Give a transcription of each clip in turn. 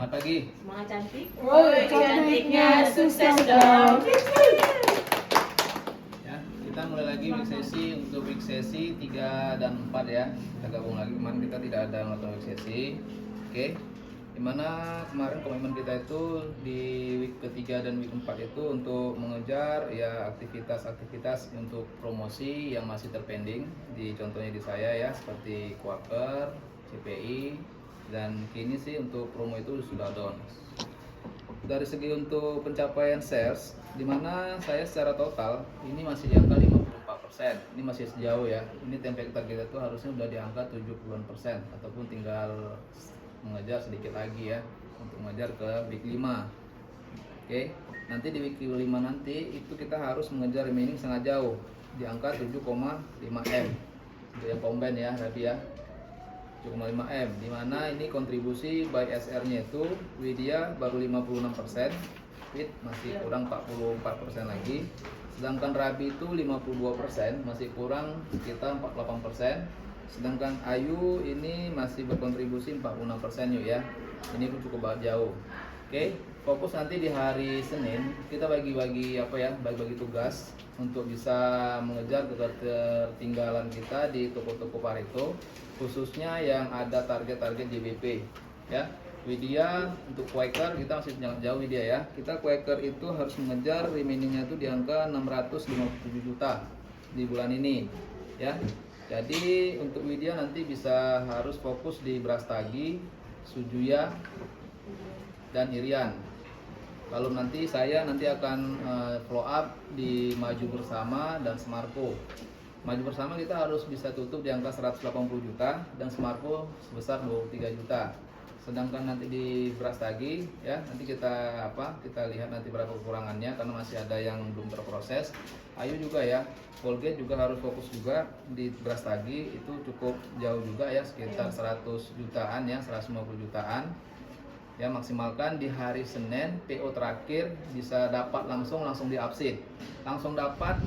Semangat pagi. Semangat cantik. Woi, cantiknya sukses dong. Ya, kita mulai lagi week sesi. Untuk week sesi 3 dan 4 ya. Kita gabung lagi. Kemarin kita tidak ada melakukan week sesi. Oke. Dimana kemarin komitmen kita itu di week ketiga dan week 4 itu untuk mengejar ya aktivitas-aktivitas untuk promosi yang masih terpending di contohnya di saya ya, seperti Quaker, CPI, dan kini sih untuk promo itu sudah down. Dari segi untuk pencapaian sales, dimana saya secara total ini masih di angka 54%. Ini masih sejauh ya. Ini template kita itu harusnya udah di angka 70% ataupun tinggal mengejar sedikit lagi ya untuk mengejar ke week 5. Oke, nanti di week 5 nanti itu kita harus mengejar remaining sangat jauh di angka 7,5 M untuk yang combine ya Rabi ya, 7,5 M, dimana ini kontribusi by SR nya itu Widya baru 56%, Fit masih kurang 44% lagi, sedangkan Rabi itu 52%, masih kurang sekitar 48%, sedangkan Ayu ini masih berkontribusi 46% yuk ya. Ini pun cukup jauh. Oke, fokus nanti di hari Senin kita bagi-bagi bagi-bagi tugas untuk bisa mengejar ketertinggalan kita di toko-toko Pareto, khususnya yang ada target-target JBP ya. Widya untuk Quaker kita masih sangat jauh Widya ya. Kita Quaker itu harus mengejar remainingnya itu di angka 657 juta di bulan ini ya. Jadi untuk Widya nanti bisa harus fokus di Brastagi, Sujuya, dan Irian. Lalu nanti saya akan follow up di Maju Bersama dan Semarko. Maju Bersama kita harus bisa tutup di angka 180 juta dan Semarko sebesar 23 juta. Sedangkan nanti di Brastagi ya, nanti kita lihat nanti berapa kekurangannya karena masih ada yang belum terproses. Ayo juga ya, Colgate juga harus fokus juga di Brastagi, itu cukup jauh juga ya, sekitar 100 jutaan ya, 150 jutaan. Ya, maksimalkan di hari Senin PO terakhir bisa dapat langsung di-upsit. Langsung dapat,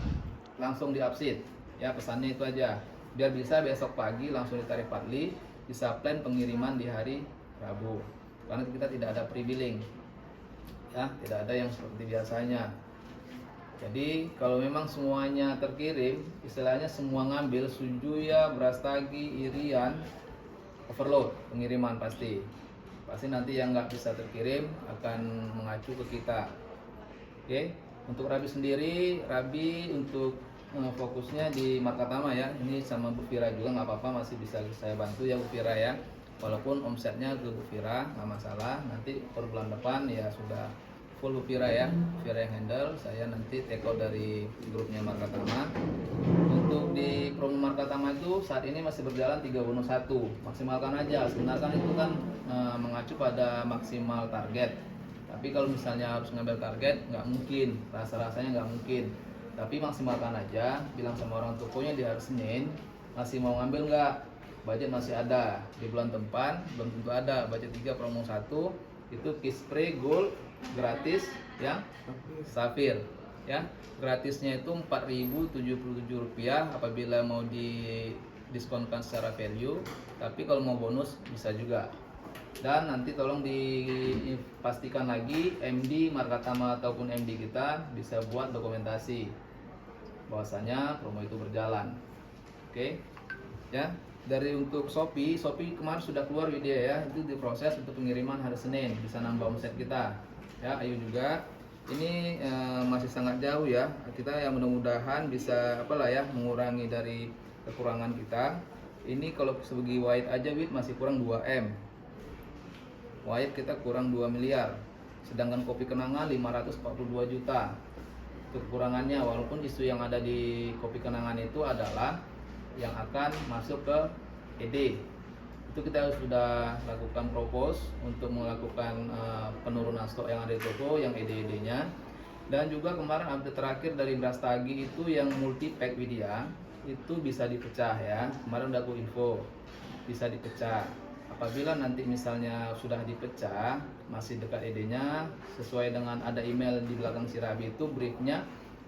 langsung di-upsit. Ya, pesannya itu aja. Biar bisa besok pagi langsung ditarik Padli, bisa plan pengiriman di hari Rabu. Karena kita tidak ada pre-billing. Ya, tidak ada yang seperti biasanya. Jadi kalau memang semuanya terkirim, istilahnya semua ngambil Sujuya, Brastagi, Irian, overload pengiriman pasti nanti yang nggak bisa terkirim akan mengacu ke kita. Oke, untuk Rabi sendiri, Rabi untuk fokusnya di Markatama ya. Ini sama Bu Fira juga nggak apa-apa, masih bisa saya bantu ya Bu Fira ya. Walaupun omsetnya ke Bu Fira nggak masalah. Nanti per bulan depan ya sudah full Bu Fira ya. Bu Fira yang handle, saya nanti take out dari grupnya Markatama. Untuk di promo Markatama itu saat ini masih berjalan 3-1, maksimalkan aja. Sebenarnya kan itu kan mengacu pada maksimal target. Tapi kalau misalnya harus ngambil target nggak mungkin, rasa-rasanya nggak mungkin. Tapi maksimalkan aja, bilang sama orang tokonya di hari Senin masih mau ngambil nggak? Budget masih ada. Di bulan depan belum tentu ada. Budget 3 promo 1 itu Kiss Spray Gold gratis ya, Safir ya. Gratisnya itu Rp4.077 apabila mau didiskonkan secara value. Tapi kalau mau bonus bisa juga. Dan nanti tolong dipastikan lagi MD Markatama ataupun MD kita bisa buat dokumentasi bahwasanya promo itu berjalan. Oke ya. Dari untuk Shopee kemarin sudah keluar video ya, itu diproses untuk pengiriman hari Senin, bisa nambah omset kita ya. Ayo juga ini masih sangat jauh ya, kita yang mudah-mudahan bisa mengurangi dari kekurangan kita. Ini kalau segi white aja masih kurang 2 M, white kita kurang 2 miliar, sedangkan kopi kenangan 542 juta itu kekurangannya. Walaupun isu yang ada di kopi kenangan itu adalah yang akan masuk ke ED, itu kita sudah lakukan propose untuk melakukan penurunan stok yang ada di toko yang ED-nya. Dan juga kemarin update terakhir dari Brastagi itu yang multi pack Widya itu bisa dipecah ya, kemarin udah aku info bisa dipecah. Apabila nanti misalnya sudah dipecah masih dekat ED-nya, sesuai dengan ada email di belakang si Rabi itu briefnya,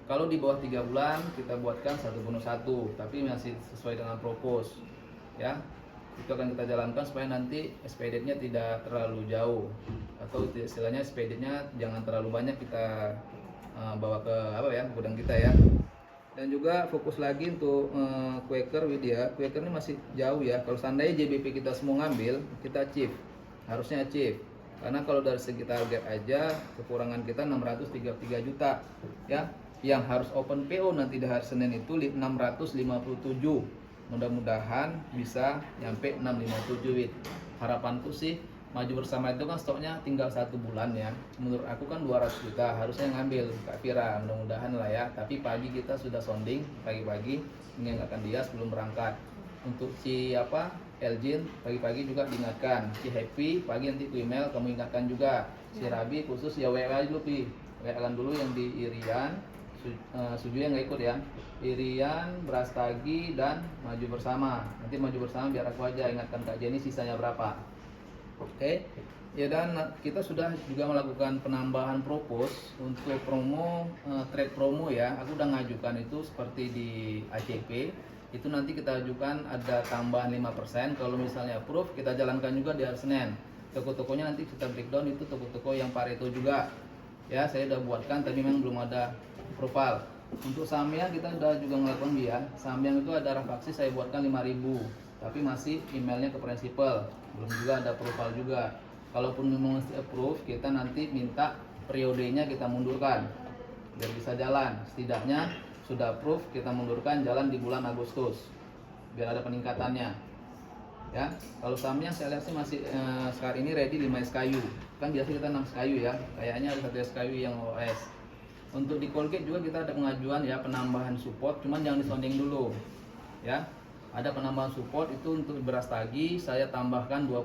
kalau di bawah 3 bulan kita buatkan 1 bonus 1, tapi masih sesuai dengan propose ya. Itu akan kita jalankan supaya nanti expedite-nya tidak terlalu jauh, atau istilahnya expedite-nya jangan terlalu banyak kita bawa ke gudang kita ya. Dan juga fokus lagi untuk Quaker Widya. Quaker ini masih jauh ya. Kalau seandainya JBP kita semua ngambil, kita achieve. Harusnya achieve. Karena kalau dari segi target aja kekurangan kita 633 juta ya. Yang harus open PO nanti di hari Senin itu 657. Mudah-mudahan bisa nyampe 657 Wid. Harapanku sih maju bersama itu kan stoknya tinggal 1 bulan ya. Menurut aku kan 200 juta harusnya ngambil Kak Vira, mudah-mudahan lah ya. Tapi pagi kita sudah sounding pagi-pagi mengingatkan dia sebelum berangkat. Untuk si Elgin pagi-pagi juga diingatkan. Si Happy pagi nanti ku email kamu ingatkan juga. Si Rabi khusus ya WA dulu Pi. WA kan dulu yang di Irian, Suju yang nggak ikut ya. Irian, Brastagi dan maju bersama. Nanti maju bersama biar aku aja ingatkan Kak Jenny sisanya berapa. Oke, ya dan kita sudah juga melakukan penambahan propose untuk promo, trade promo ya. Aku udah ngajukan itu seperti di ACP. Itu nanti kita ajukan ada tambahan 5%. Kalau misalnya approve, kita jalankan juga di hari Senin. Toko-tokonya nanti kita breakdown itu toko-toko yang Pareto juga. Ya, saya udah buatkan tapi memang belum ada approval. Untuk Samyang kita udah juga melakukan dia. Samyang itu ada rafaksi saya buatkan 5.000. Tapi masih emailnya ke prinsipal, belum juga ada approval juga. Kalaupun memang mesti approve, kita nanti minta periodenya kita mundurkan biar bisa jalan. Setidaknya sudah approve, kita mundurkan jalan di bulan Agustus biar ada peningkatannya ya. Kalau sahamnya saya lihat sih masih sekarang ini ready 5 SKU, kan biasa kita 6 SKU ya, kayaknya ada 1 SKU yang OS. Untuk di Colgate juga kita ada pengajuan ya penambahan support, cuman jangan disonding dulu ya. Ada penambahan support itu untuk beras tagi saya tambahkan 2%.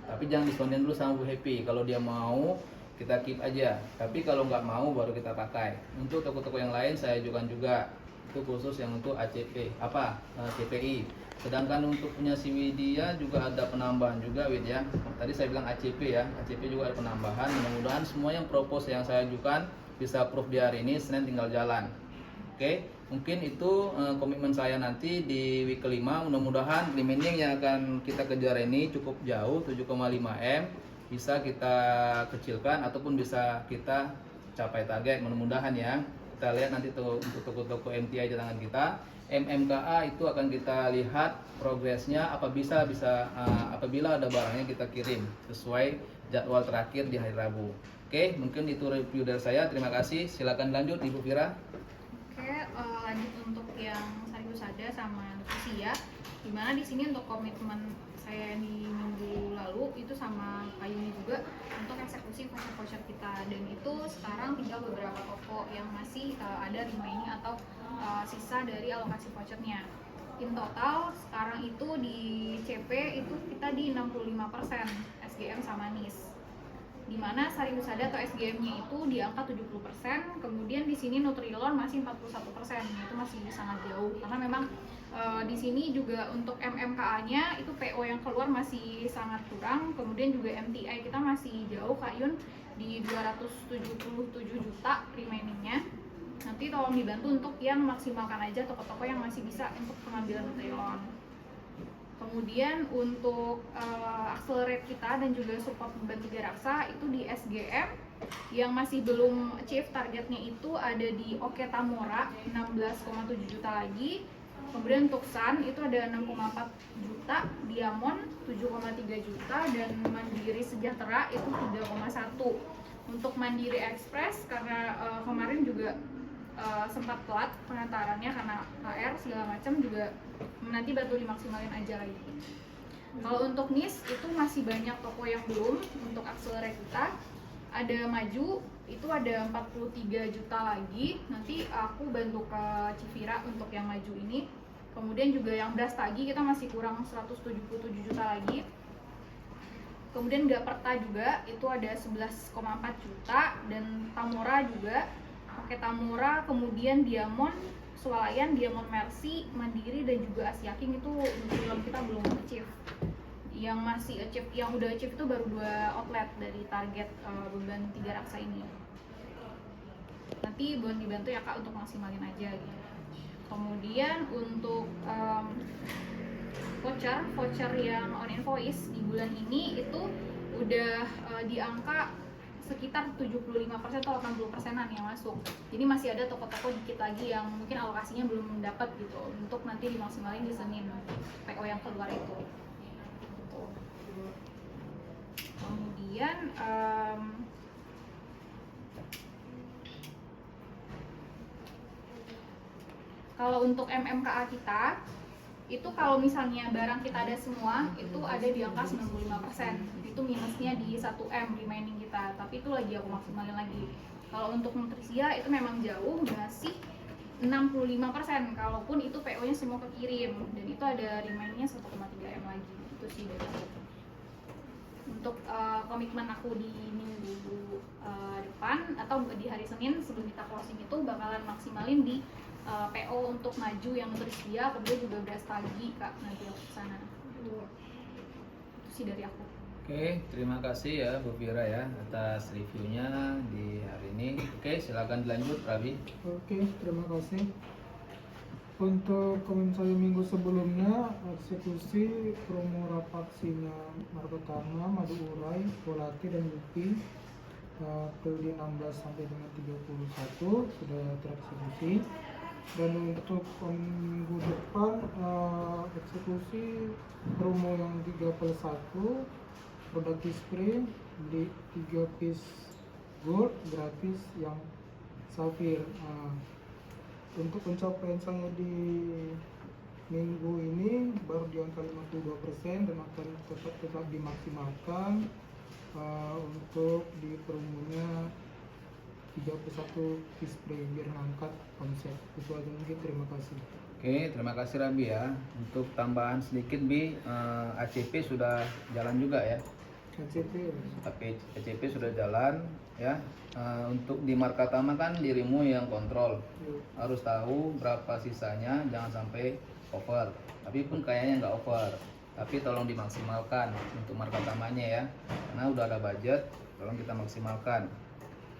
Tapi jangan disonding dulu sama Bu Happy. Kalau dia mau kita keep aja. Tapi kalau nggak mau baru kita pakai. Untuk toko-toko yang lain saya ajukan juga. Itu khusus yang untuk ACP CPI. Sedangkan untuk punya si Widya juga ada penambahan juga Wid ya. Tadi saya bilang ACP ya. ACP juga ada penambahan. Mudah-mudahan semua yang propose yang saya ajukan bisa approve di hari ini, Senin tinggal jalan. Oke, mungkin itu komitmen saya nanti di week kelima. Mudah-mudahan remaining yang akan kita kejar ini cukup jauh, 7,5 M bisa kita kecilkan ataupun bisa kita capai target. Mudah-mudahan ya. Kita lihat nanti untuk toko-toko MTI di tangan kita. MMKA itu akan kita lihat progresnya apabila ada barangnya kita kirim sesuai jadwal terakhir di hari Rabu. Oke, mungkin itu review dari saya. Terima kasih. Silakan lanjut Ibu Vira. Oke, lanjut untuk yang Sari Husada sama Nutrisia. Dimana di sini untuk komitmen saya di minggu lalu itu sama Pak Yuni juga untuk eksekusi voucher-voucher kita, dan itu sekarang tinggal beberapa toko yang masih ada remaining atau sisa dari alokasi vouchernya. In total sekarang itu di CP itu kita di 65% SGM sama NIS. Di mana Sari Husada atau SGM-nya itu di angka 70%, kemudian di sini Nutrilon masih 41%, itu masih sangat jauh karena memang di sini juga untuk MMKA-nya itu PO yang keluar masih sangat kurang, kemudian juga MTI kita masih jauh Kak Yun di 277 juta remaining-nya. Nanti tolong dibantu untuk yang maksimalkan aja toko-toko yang masih bisa untuk pengambilan Nutrilon. Kemudian untuk accelerate kita dan juga support beban 3 raksa itu di SGM yang masih belum achieve targetnya itu ada di Oke Tamora 16,7 juta lagi. Kemudian untuk Sun itu ada 6,4 juta, Diamond 7,3 juta, dan Mandiri Sejahtera itu 3,1. Untuk Mandiri Express karena kemarin juga sempat telat pengantarannya karena HR segala macam, juga nanti bantu dimaksimalin aja lagi. Kalau untuk NIS itu masih banyak toko yang belum untuk accelerate kita. Ada Maju itu ada 43 juta lagi, nanti aku bantu ke Civira untuk yang Maju ini. Kemudian juga yang Brastagi kita masih kurang 177 juta lagi. Kemudian Gaperta juga itu ada 11,4 juta, dan Tamora juga. Oke Tamora, kemudian Diamond, Swalayan, Diamond Mercy, Mandiri, dan juga Asia King itu belum, kita belum achieve. Yang masih achieve, yang udah achieve itu baru 2 outlet dari target beban 3 raksa ini. Nanti boleh dibantu ya Kak untuk maksimalin aja gitu. Kemudian untuk voucher yang on invoice di bulan ini itu udah di angka sekitar 75% atau 80%-an yang masuk. Jadi masih ada toko-toko dikit lagi yang mungkin alokasinya belum dapat gitu untuk nanti dimaksimalin di Senin PO yang keluar itu. Gitu. Kemudian kalau untuk MMKA kita itu kalau misalnya barang kita ada semua itu ada di angka 95%. Itu minusnya di 1M remaining kita, tapi itu lagi aku maksimalin lagi. Kalau untuk nutrisia itu memang jauh, masih 65%, kalaupun itu PO-nya semua kekirim, dan itu ada remainingnya 1,3M lagi. Itu sih dari aku. Untuk komitmen aku di minggu depan atau di hari Senin sebelum kita closing itu bakalan maksimalin di PO untuk maju yang nutrisia, kemudian juga beras pagi Kak, nanti aku kesana. Itu sih dari aku. Oke, terima kasih ya Bu Vira ya atas reviewnya di hari ini. Oke, silakan dilanjut Rabi. Oke, terima kasih. Untuk komen saya minggu sebelumnya, eksekusi promo rapaksinya Markotama, Madu Urai, Volati, dan Yupi periode 16 sampai dengan 31 sudah tereksekusi. Dan untuk minggu depan eksekusi promo yang 3+1 produk spray, beli 3 piece gold gratis yang safir. Untuk pencapaian saya di minggu ini baru di angka 52% dan akan tetap dimaksimalkan untuk di promonya 31 piece spray biar ngangkat konsep. Itu aja mungkin, terima kasih. Oke, terima kasih Rabi ya. Untuk tambahan sedikit Bi, ACP sudah jalan juga ya. ACP sudah jalan ya. Untuk di Markatama kan dirimu yang kontrol, harus tahu berapa sisanya, jangan sampai over. Tapi pun kayaknya nggak over, tapi tolong dimaksimalkan untuk Markatamanya ya, karena udah ada budget, tolong kita maksimalkan.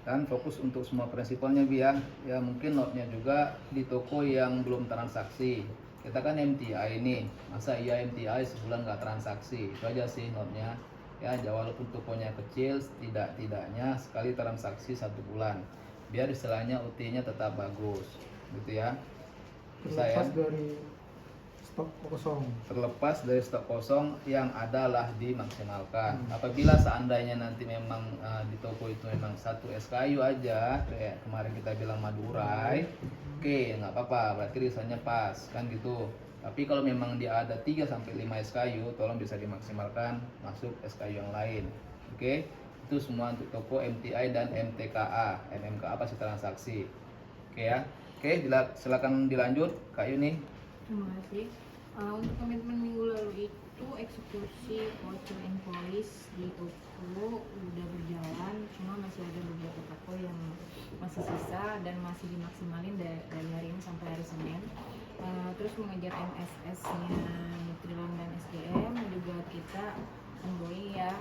Dan fokus untuk semua prinsipalnya Bi ya. Ya mungkin notnya juga di toko yang belum transaksi. Kita kan MTI ini, masa iya MTI sebulan nggak transaksi? Itu aja sih notnya. Ya, walaupun tokonya kecil, tidaknya sekali transaksi 1 bulan, biar istilahnya UT-nya tetap bagus, gitu ya. Terlepas dari stok kosong. Terlepas dari stok kosong yang adalah dimaksimalkan. Apabila seandainya nanti memang di toko itu memang 1 SKU aja, kayak kemarin kita bilang Madurai, oke, nggak apa-apa, berarti risetnya pas, kan gitu. Tapi kalau memang dia ada 3-5 SKU, tolong bisa dimaksimalkan masuk SKU yang lain. Oke, itu semua untuk toko MTI dan MTKA. MMKA pasti transaksi. Oke ya. Oke, silakan dilanjut Kak Yuni. Terima kasih. Untuk komitmen minggu lalu itu eksekusi voucher invoice di toko udah berjalan, cuma masih ada beberapa toko yang masih sisa dan masih dimaksimalin dari hari ini sampai hari Senin. Terus mengejar MSS-nya Nutrilon dan SDM juga kita ongoing ya,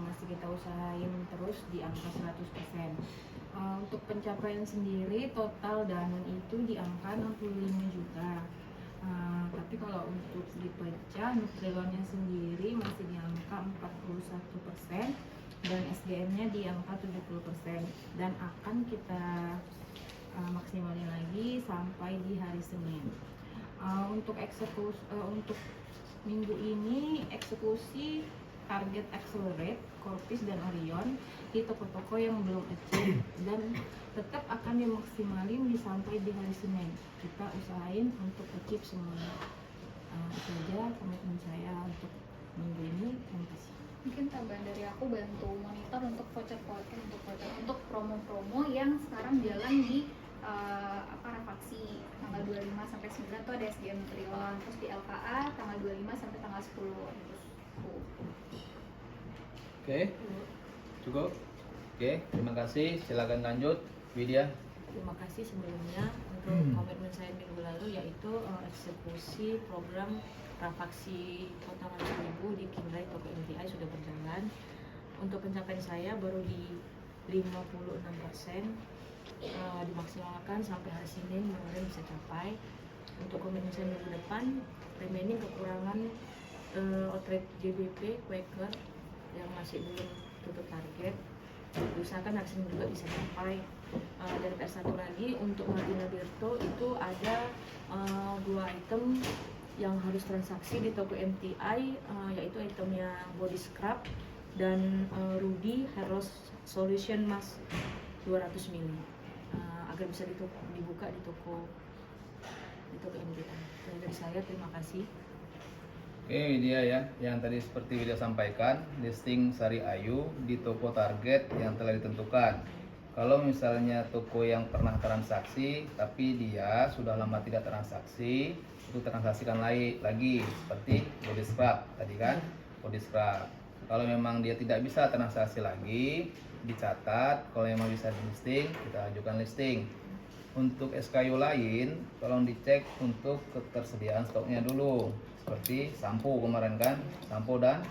masih kita usahain terus di angka 100%. Untuk pencapaian sendiri total Danone itu di angka 65 juta. Tapi kalau untuk dipecah, Nutrilonnya sendiri masih di angka 41% dan SDM-nya di angka 70%, dan akan kita maksimalin lagi sampai di hari Senin. Untuk eksekusi untuk minggu ini eksekusi target accelerate Corpis dan Orion di toko-toko yang belum achieve dan tetap akan dimaksimalin sampai di hari Senin. Kita usahain untuk achieve semuanya. Itu aja komitmen saya untuk minggu ini. Terima kasih. Mungkin tambahan dari aku, bantu monitor untuk voucher untuk promo-promo yang sekarang jalan di Rafaksi tanggal 25 sampai 9 itu ada SDM Nutrilon, terus di LKA tanggal 25 sampai tanggal 10 terus. Oke, cukup. Oke, terima kasih. Silakan lanjut Widya. Terima kasih sebelumnya untuk komitmen saya minggu lalu, yaitu eksekusi program Rafaksi potongan 1000 di Kinrai toko MTI sudah berjalan. Untuk pencapaian saya baru di 56%, dimaksimalkan sampai hari Senin mudah-mudahan bisa capai. Untuk komitmen saya minggu depan, remaining kekurangan outlet JBP Quaker yang masih belum tutup target, diusahakan hari Senin juga bisa sampai. Dan PR1 lagi untuk Martina Berto itu ada 2 item yang harus transaksi di toko MTI, yaitu itemnya body scrub dan Rudy Hair Loss Solution Mask 200 ml, agar bisa dibuka di toko MTI. Dan dari saya terima kasih. Oke, dia ya, yang tadi seperti video sampaikan, listing Sari Ayu di toko target yang telah ditentukan. Kalau misalnya toko yang pernah transaksi, tapi dia sudah lama tidak transaksi, itu transaksikan lagi seperti body scrub tadi kan, body scrub. Kalau memang dia tidak bisa transaksi lagi, dicatat. Kalau memang bisa di listing, kita ajukan listing. Untuk SKU lain, tolong dicek untuk ketersediaan stoknya dulu. Seperti sampo kemarin kan, sampo dan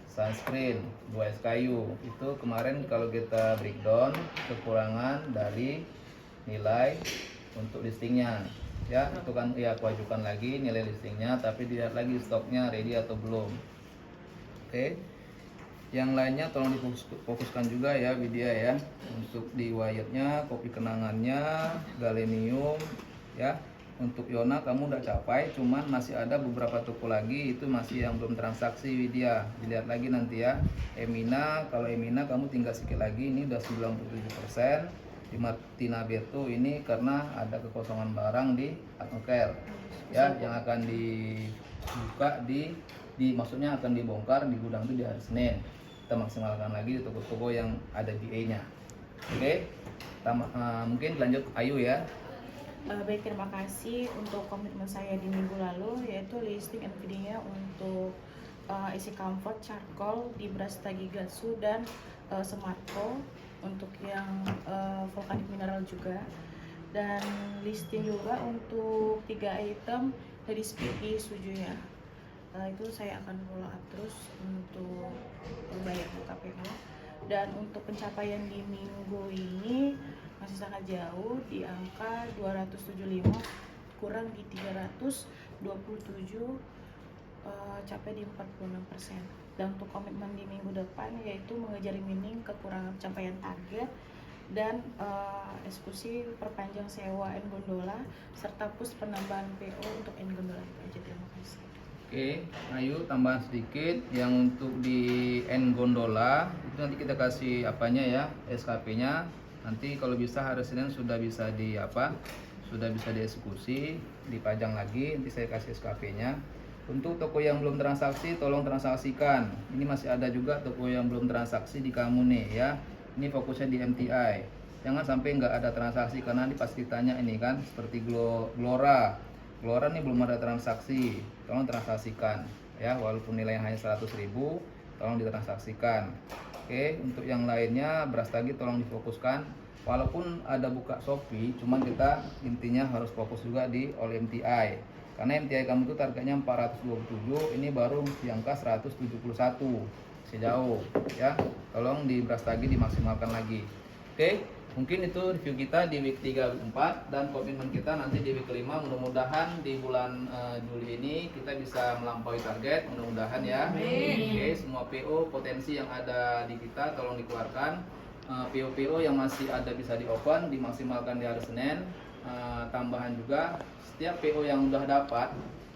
sunscreen 2 SKU. Itu kemarin kalau kita breakdown kekurangan dari nilai untuk listingnya. Ya, itu kan ya aku ajukan lagi nilai listingnya, tapi dilihat lagi stoknya ready atau belum. Oke. Yang lainnya tolong difokuskan juga ya Widya ya, untuk di wire-nya, kopi kenangannya, galenium ya. Untuk Yona kamu udah capai, cuman masih ada beberapa toko lagi itu masih yang belum transaksi Widya. Dilihat lagi nanti ya. Emina, kalau Emina kamu tinggal sedikit lagi, ini udah 97%. Di Martina Berto ini karena ada kekosongan barang di Atmoker ya, yang akan dibuka maksudnya akan dibongkar di gudang itu di hari Senin. Kita maksimalkan lagi di toko-toko yang ada DA-nya. Oke, mungkin lanjut Ayu ya. Baik, terima kasih untuk komitmen saya di minggu lalu, yaitu listing NPD-nya untuk Easy Comfort Charcoal di Brasta Gigatsu dan Smartco untuk yang Volcanic Mineral juga, dan listing juga untuk 3 item dari Speedy Suju ya. Itu saya akan follow up terus untuk bayar KPO. Dan untuk pencapaian di minggu ini masih sangat jauh, di angka 275 kurang di 327, capai di 46%. Dan untuk komitmen di minggu depan yaitu mengejar remaining kekurangan pencapaian target dan eksekusi perpanjang sewa N Gondola serta push penambahan PO untuk N Gondola itu aja. Terima kasih. Oke, Ayu tambahan sedikit yang untuk di N Gondola itu nanti kita kasih apanya ya, SKP-nya. Nanti kalau bisa hari Senin sudah bisa dieksekusi, dipajang lagi, nanti saya kasih SKP-nya. Untuk toko yang belum transaksi tolong transaksikan. Ini masih ada juga toko yang belum transaksi di kamu nih ya. Ini fokusnya di MTI. Jangan sampai nggak ada transaksi karena nanti pasti ditanya ini kan, seperti Glora nih belum ada transaksi, tolong transaksikan ya, walaupun nilainya hanya 100.000 tolong ditransaksikan. Oke, untuk yang lainnya Brastagi tolong difokuskan, walaupun ada buka Shopee, cuman kita intinya harus fokus juga di all MTI karena MTI kamu itu targetnya 427, ini baru di angka 171, masih jauh ya, tolong di Brastagi dimaksimalkan lagi. Oke, mungkin itu review kita di week 3-4 dan komitmen kita nanti di week 5. Mudah-mudahan di bulan Juli ini kita bisa melampaui target, mudah-mudahan ya. Oke, semua PO potensi yang ada di kita tolong dikeluarkan. PO-PO yang masih ada bisa di open, dimaksimalkan di hari Senin. Tambahan juga setiap PO yang udah dapat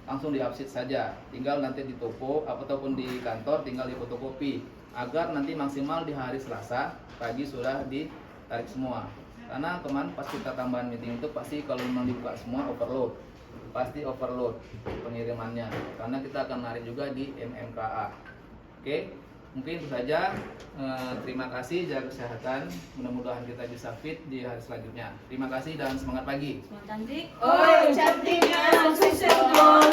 langsung di upsit saja, tinggal nanti di toko ataupun di kantor tinggal di fotokopi agar nanti maksimal di hari Selasa pagi sudah ditarik semua. Karena kemarin pas kita tambahan meeting itu pasti kalau memang dibuka semua pasti overload pengirimannya karena kita akan narik juga di MMKA. Oke, mungkin itu saja. Terima kasih, jaga kesehatan, mudah-mudahan kita bisa fit di hari selanjutnya. Terima kasih dan semangat pagi. Semangat cantik. Oh, cantiknya sukses dong.